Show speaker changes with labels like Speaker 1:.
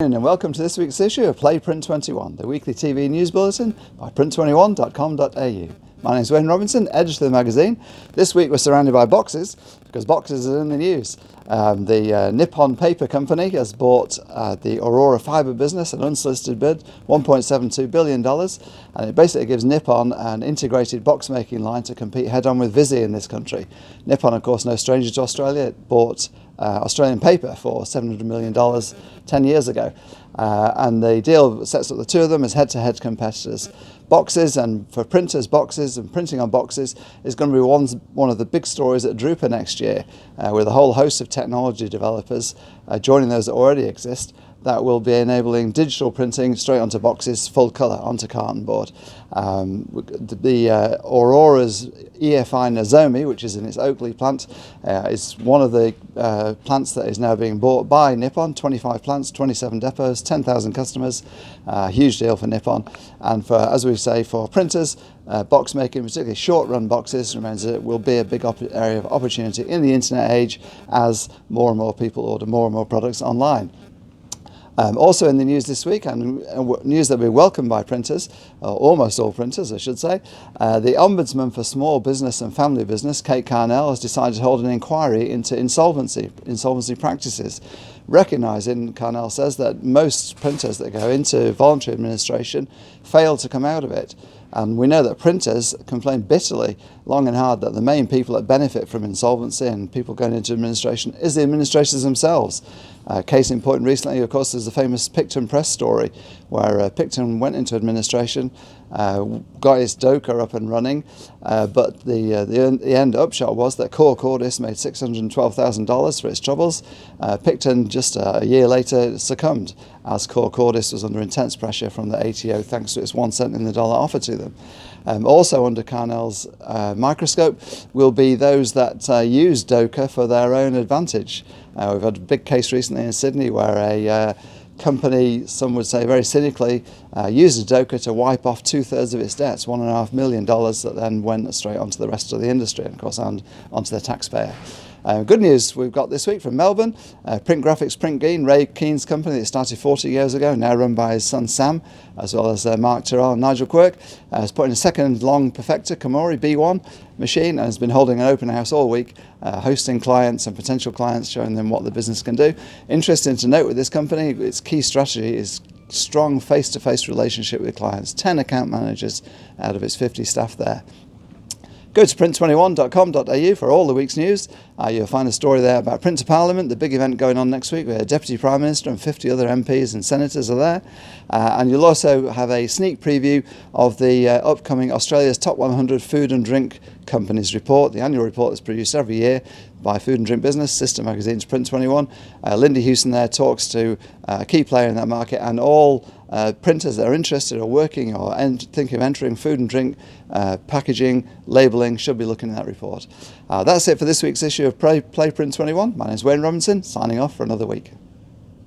Speaker 1: And welcome to this week's issue of PlayPrint21, the weekly TV news bulletin by Print21.com.au. My name is Wayne Robinson, editor of the magazine. This week we're surrounded by boxes, because boxes are in the news. The Nippon paper company has bought the Orora fiber business, an unsolicited bid, $1.72 billion, and it basically gives Nippon an integrated box making line to compete head-on with Visi in this country. Nippon, of course, no stranger to Australia. It bought Australian paper for $700 million 10 years ago. And the deal sets up the two of them as head-to-head competitors. Boxes, and for printers, boxes and printing on boxes is going to be one of the big stories at Drupa next year, with a whole host of technology developers joining those that already exist, that will be enabling digital printing straight onto boxes, full colour, onto carton board. Orora's EFI Nozomi, which is in its Oakley plant, is one of the plants that is now being bought by Nippon. 25 plants, 27 depots, 10,000 customers. Huge deal for Nippon. And for, as we say, for printers, box making, particularly short-run boxes, will be a big area of opportunity in the internet age as more and more people order more and more products online. Also in the news this week, and news that will be welcomed by printers, or almost all printers I should say, the Ombudsman for Small Business and Family Business, Kate Carnell, has decided to hold an inquiry into insolvency practices, recognising, Carnell says, that most printers that go into voluntary administration fail to come out of it. And we know that printers complain bitterly, long and hard, that the main people that benefit from insolvency and people going into administration is the administrators themselves. Case in point recently, of course, there's the famous Picton Press story, where Picton went into administration, got its Doka up and running, but the end upshot was that Core Cordis made $612,000 for its troubles. Picton, just a year later, succumbed, as Core Cordis was under intense pressure from the ATO thanks to its 1 cent in the dollar offer to them. Also under Carnell's microscope will be those that use Doka for their own advantage. We've had a big case recently in Sydney where a company, some would say very cynically, used Doka to wipe off 2/3 of its debts, $1.5 million, that then went straight onto the rest of the industry and of course onto the taxpayer. Good news we've got this week from Melbourne. Printgraphics Print Green, Ray Keane's company that started 40 years ago, now run by his son Sam, as well as Mark Tyrrell and Nigel Quirk, has put in a second long Perfecta Komori B1 machine and has been holding an open house all week, hosting clients and potential clients, showing them what the business can do. Interesting to note with this company, its key strategy is strong face-to-face relationship with clients, 10 account managers out of its 50 staff there. Go to Print21.com.au for all the week's news. You'll find a story there about Print2Parliament, the big event going on next week where Deputy Prime Minister and 50 other MPs and senators are there. And you'll also have a sneak preview of the upcoming Australia's Top 100 Food and Drink Companies report, the annual report that's produced every year by Food and Drink Business, sister magazines Print21. Lindy Houston there talks to a key player in that market, and all printers that are interested or working or thinking of entering food and drink, packaging, labelling, should be looking at that report. That's it for this week's issue of PlayPrint21. My name is Wayne Robinson, signing off for another week.